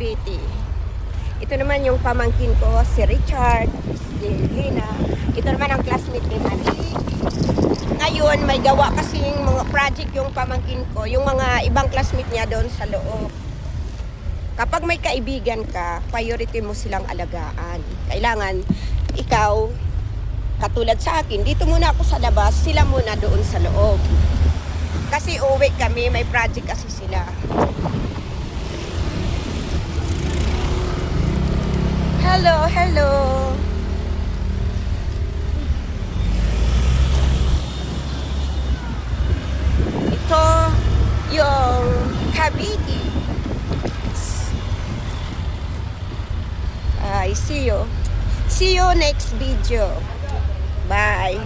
Cavite. Ito naman yung pamangkin ko, si Richard, si Lina. Ito naman ang classmate ni Manny. Ngayon, may gawa kasing mga project yung pamangkin ko, yung mga ibang classmate niya doon sa loob. Kapag may kaibigan ka, priority mo silang alagaan. Kailangan ikaw, katulad sa akin, dito muna ako sa labas, sila muna doon sa loob. Kasi uwi kami, may project kasi sila. Hello, hello. Ito yung Cavite. I see you. See you next video. Bye.